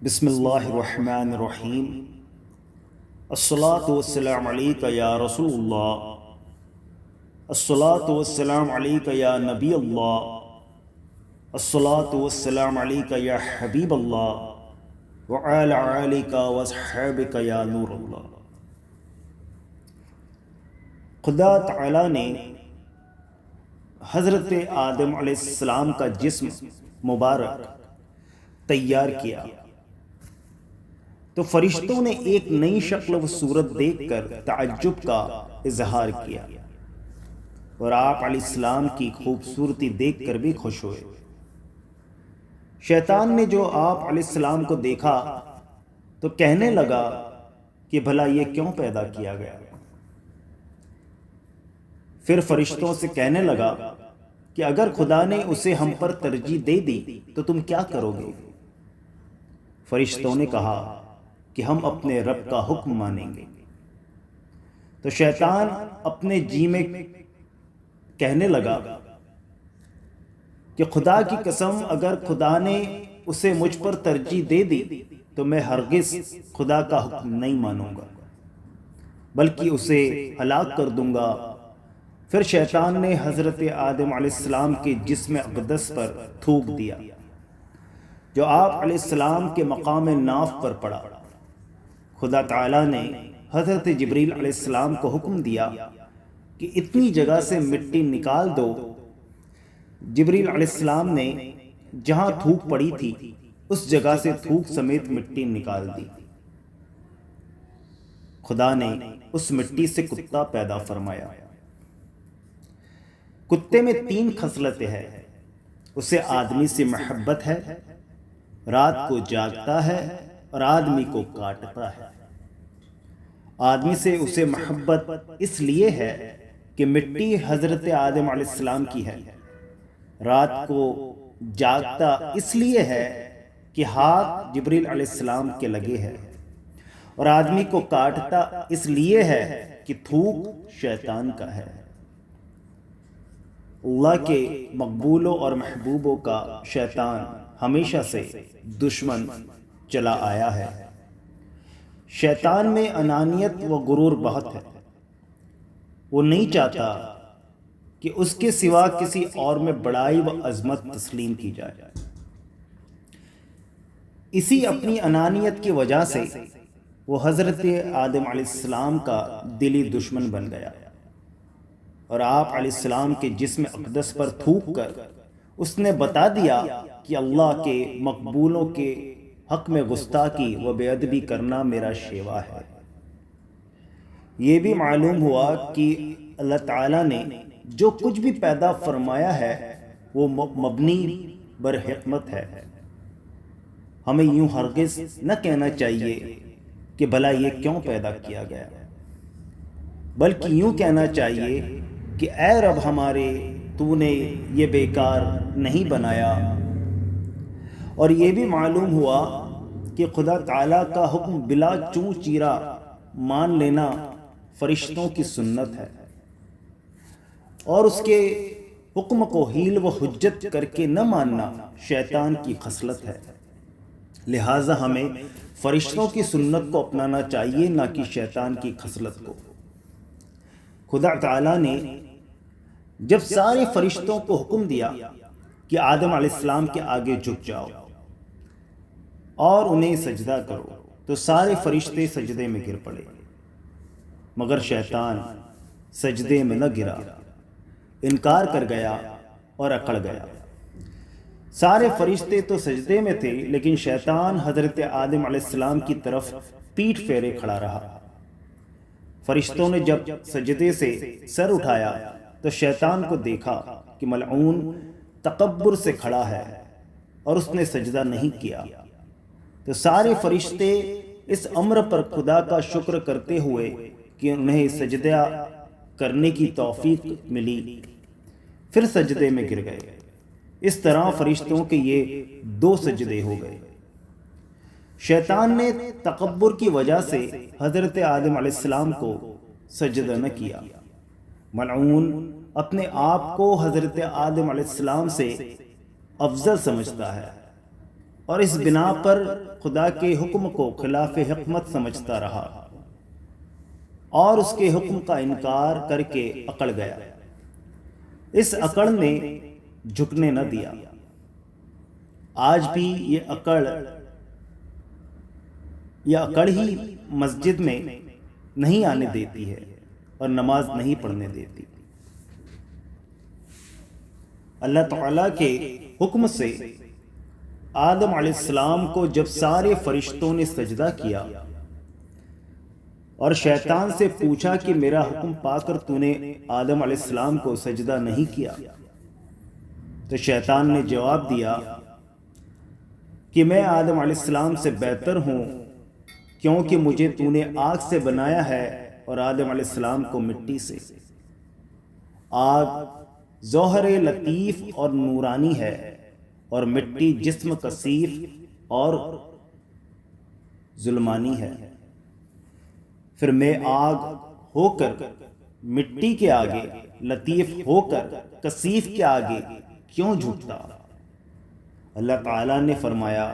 بسم اللہ الرحمن الرحیم۔ الصلاۃ والسلام علیک یا رسول اللہ، الصلاۃ والسلام علیک یا نبی اللہ، الصلاۃ والسلام علیک یا حبیب اللہ وعلی آلک واصحابک یا نور اللہ۔ خدا تعالی نے حضرت آدم علیہ السلام کا جسم مبارک تیار کیا تو فرشتوں نے ایک نئی شکل و صورت دیکھ کر تعجب کا اظہار کیا اور آپ علیہ السلام کی خوبصورتی دیکھ کر بھی خوش ہوئے۔ شیطان نے جو آپ علیہ السلام کو دیکھا تو کہنے لگا کہ بھلا یہ کیوں پیدا کیا گیا؟ پھر فرشتوں سے کہنے لگا کہ اگر خدا نے اسے ہم پر ترجیح دے دی تو تم کیا کرو گے؟ فرشتوں نے کہا کہ ہم اپنے رب کا حکم مانیں گے۔ تو شیطان اپنے جی میں کہنے لگا کہ خدا کی قسم، اگر خدا نے اسے مجھ پر ترجیح دے دی تو میں ہرگز خدا کا حکم نہیں مانوں گا بلکہ اسے ہلاک کر دوں گا۔ پھر شیطان نے حضرت آدم علیہ السلام کے جسم اقدس پر تھوک دیا جو آپ علیہ السلام کے مقام ناف پر پڑا۔ خدا تعالیٰ نے حضرت جبریل علیہ السلام کو حکم دیا کہ اتنی جگہ سے مٹی نکال دو۔ جبریل علیہ السلام نے جہاں تھوک پڑی تھی اس جگہ سے تھوک سمیت مٹی نکال دی۔ خدا نے اس مٹی سے کتا پیدا فرمایا۔ کتے میں 3 خصلتیں ہیں۔ اسے آدمی سے محبت ہے، رات کو جاگتا ہے اور آدمی کو کاٹتا ہے۔ آدمی سے اسے محبت اس لیے ہے کہ مٹی حضرت آدم علیہ السلام کی ہے۔ رات کو جاگتا اس لیے ہے کہ ہاتھ جبریل علیہ السلام کے لگے ہے، اور آدمی کو کاٹتا اس لیے ہے کہ تھوک شیطان کا ہے۔ اللہ کے مقبولوں اور محبوبوں کا شیطان ہمیشہ سے دشمن چلا آیا ہے۔ شیطان میں انانیت و غرور بہت ہے۔ وہ نہیں چاہتا کہ اس کے سوا کسی اور میں بڑائی و عظمت تسلیم کی جائے۔ اسی اپنی انانیت کی وجہ سے وہ حضرت آدم علیہ السلام کا دلی دشمن بن گیا اور آپ علیہ السلام کے جسم اقدس پر تھوک کر اس نے بتا دیا کہ اللہ کے مقبولوں کے حق میں گستاخی و بے ادبی کرنا میرا شیوا ہے۔ یہ بھی معلوم ہوا کہ اللہ تعالیٰ نے جو کچھ بھی پیدا فرمایا ہے وہ مبنی بر حکمت ہے۔ ہمیں یوں ہرگز نہ کہنا چاہیے کہ بھلا یہ کیوں پیدا کیا گیا، بلکہ یوں کہنا چاہیے کہ اے رب ہمارے، تو نے یہ بیکار نہیں بنایا۔ اور یہ بھی معلوم ہوا کہ خدا تعالیٰ کا حکم بلا چوں چیرا مان لینا فرشتوں کی سنت ہے، اور اس کے حکم کو حیل و حجت کر کے نہ ماننا شیطان کی خصلت ہے۔ لہٰذا ہمیں فرشتوں کی سنت کو اپنانا چاہیے، نہ کہ شیطان کی خصلت کو۔ خدا تعالیٰ نے جب سارے فرشتوں کو حکم دیا کہ آدم علیہ السلام کے آگے جھک جاؤ اور انہیں سجدہ کرو، تو سارے فرشتے سجدے میں گر پڑے، مگر شیطان سجدے میں نہ گرا، انکار کر گیا اور اکڑ گیا۔ سارے فرشتے تو سجدے میں تھے، لیکن شیطان حضرت آدم علیہ السلام کی طرف پیٹھ پھیرے کھڑا رہا۔ فرشتوں نے جب سجدے سے سر اٹھایا تو شیطان کو دیکھا کہ ملعون تکبر سے کھڑا ہے اور اس نے سجدہ نہیں کیا۔ تو سارے فرشتے اس امر پر خدا کا شکر کرتے ہوئے کہ انہیں سجدہ کرنے کی توفیق ملی، پھر سجدے میں گر گئے۔ اس طرح فرشتوں کے یہ 2 سجدے ہو گئے۔ شیطان نے تکبر کی وجہ سے حضرت آدم علیہ السلام کو سجدہ نہ کیا۔ ملعون اپنے آپ کو حضرت آدم علیہ السلام سے افضل سمجھتا ہے اور اس بنا پر خدا کے حکم کو خلاف حکمت سمجھتا رہا اور اس کے حکم کا انکار کر کے اکڑ گیا۔ اس اکڑ نے جھکنے نہ دیا۔ آج بھی یہ اکڑ ہی مسجد میں نہیں آنے دیتی ہے اور نماز نہیں پڑھنے دیتی۔ اللہ تعالیٰ کے حکم سے آدم علیہ السلام کو جب سارے فرشتوں نے سجدہ کیا اور شیطان سے پوچھا کہ میرا حکم پا کر تو نے آدم علیہ السلام کو سجدہ نہیں کیا، تو شیطان نے جواب دیا کہ میں آدم علیہ السلام سے بہتر ہوں، کیونکہ مجھے تو نے آگ سے بنایا ہے اور آدم علیہ السلام کو مٹی سے۔ آگ ظاہر لطیف اور نورانی ہے اور مٹی جسم کثیف اور ظلمانی ہے۔ پھر میں آگ ہو کر مٹی کے آگے، لطیف ہو کر کثیف کے آگے کیوں جھکتا؟ اللہ تعالیٰ نے فرمایا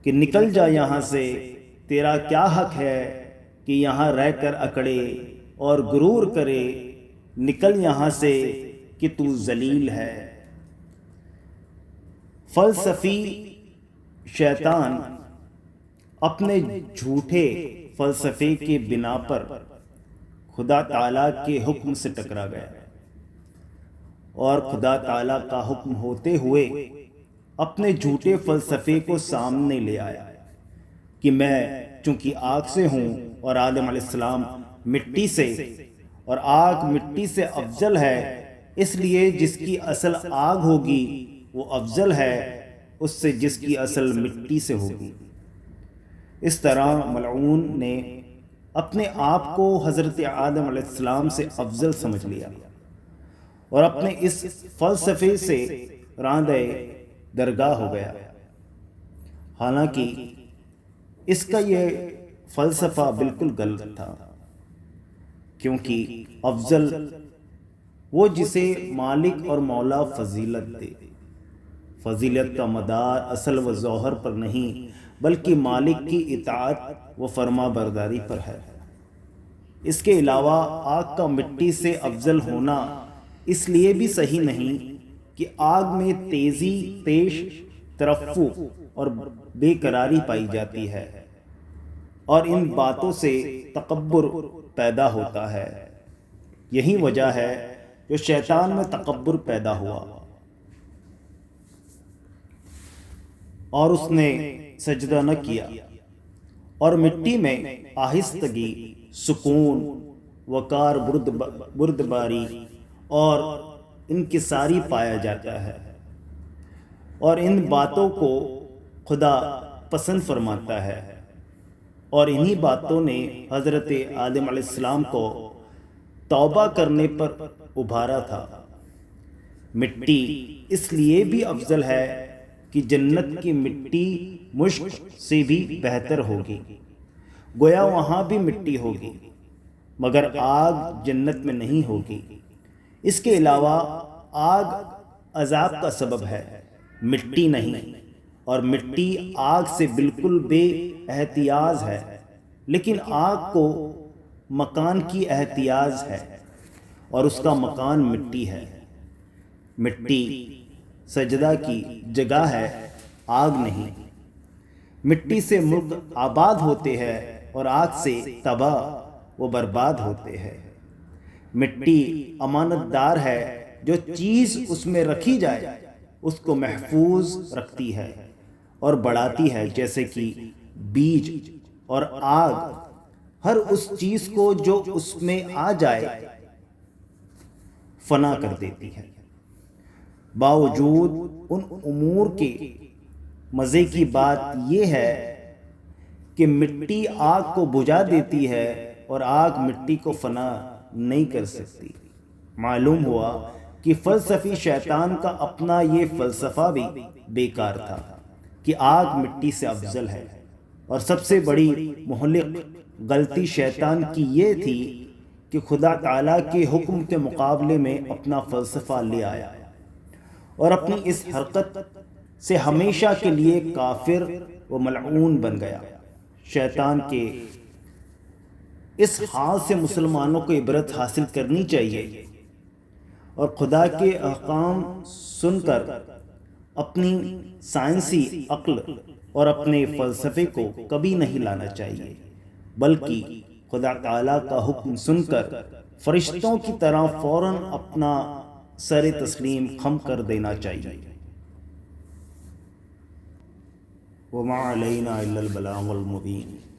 کہ نکل جا یہاں سے، تیرا کیا حق ہے کہ یہاں رہ کر اکڑے اور غرور کرے، نکل یہاں سے کہ تو ذلیل ہے۔ فلسفی شیطان اپنے جھوٹے فلسفے کے بنا پر خدا تعالیٰ کے حکم سے ٹکرا گیا اور خدا تعالیٰ کا حکم ہوتے ہوئے اپنے جھوٹے فلسفے کو سامنے لے آیا کہ میں چونکہ آگ سے ہوں اور آدم علیہ السلام مٹی سے، اور آگ مٹی سے افضل ہے، اس لیے جس کی اصل آگ ہوگی وہ افضل ہے اس سے جس کی اصل مٹی سے ہوگی۔ اس طرح ملعون نے اپنے آپ کو حضرت آدم علیہ السلام سے افضل سمجھ لیا اور اپنے اس فلسفے سے راندہ درگاہ ہو گیا، حالانکہ اس کا یہ فلسفہ بالکل غلط تھا، کیونکہ افضل وہ جسے مالک اور مولا فضیلت دے۔ فضیلت کا مدار اصل و ظاہر پر نہیں بلکہ مالک کی اطاعت و فرما برداری پر ہے۔ اس کے علاوہ آگ کا مٹی سے افضل ہونا اس لیے بھی صحیح نہیں کہ آگ میں تیش ترفع اور بے قراری پائی جاتی ہے اور ان باتوں سے تکبر پیدا ہوتا ہے۔ یہی وجہ ہے جو شیطان میں تکبر پیدا ہوا اور اس نے سجدہ نہ کیا، اور مٹی میں آہستگی، سکون، وقار، بردباری اور انکساری پایا جاتا ہے، اور ان باتوں کو خدا پسند فرماتا ہے، اور انہی باتوں نے حضرت آدم علیہ السلام کو توبہ کرنے پر ابھارا تھا۔ مٹی اس لیے بھی افضل ہے کہ جنت کی مٹی مشک سے بھی بہتر ہوگی، گویا وہاں بھی مٹی ہوگی مگر آگ جنت میں نہیں ہوگی۔ اس کے علاوہ آگ عذاب کا سبب ہے، مٹی نہیں، اور مٹی آگ سے بالکل بے احتیاز ہے، لیکن آگ کو مکان کی احتیاز ہے اور اس کا مکان مٹی ہے۔ مٹی سجدہ کی جگہ ہے، آگ نہیں۔ مٹی سے ملک آباد ہوتے ہیں اور آگ سے تباہ و برباد ہوتے ہیں۔ مٹی امانت دار ہے، جو چیز اس میں رکھی جائے اس کو محفوظ رکھتی ہے اور بڑھاتی ہے، جیسے کہ بیج، اور آگ ہر اس چیز کو جو اس میں آ جائے فنا کر دیتی ہے۔ باوجود ان امور کے مزے کی بات یہ ہے کہ مٹی آگ کو بجھا دیتی ہے اور آگ مٹی کو فنا نہیں کر سکتی۔ معلوم ہوا کہ فلسفی شیطان کا اپنا یہ فلسفہ بھی بیکار تھا کہ آگ مٹی سے افضل ہے، اور سب سے بڑی مہلک غلطی شیطان کی یہ تھی کہ خدا تعالیٰ کے حکم کے مقابلے میں اپنا فلسفہ لے آیا اور اپنی اس حرکت سے ہمیشہ کے لیے کافر و ملعون بن گیا۔ شیطان کے اس حال سے مسلمانوں کو عبرت حاصل کرنی چاہیے اور خدا کے احکام سن کر اپنی سائنسی عقل اور اپنے فلسفے کو کبھی نہیں لانا چاہیے، بلکہ خدا تعالیٰ کا حکم سن کر فرشتوں کی طرح فوراً اپنا سر تسلیم خم کر دینا چاہیے۔ وَمَا عَلَيْنَا إِلَّا الْبَلَاغُ الْمُبِينُ۔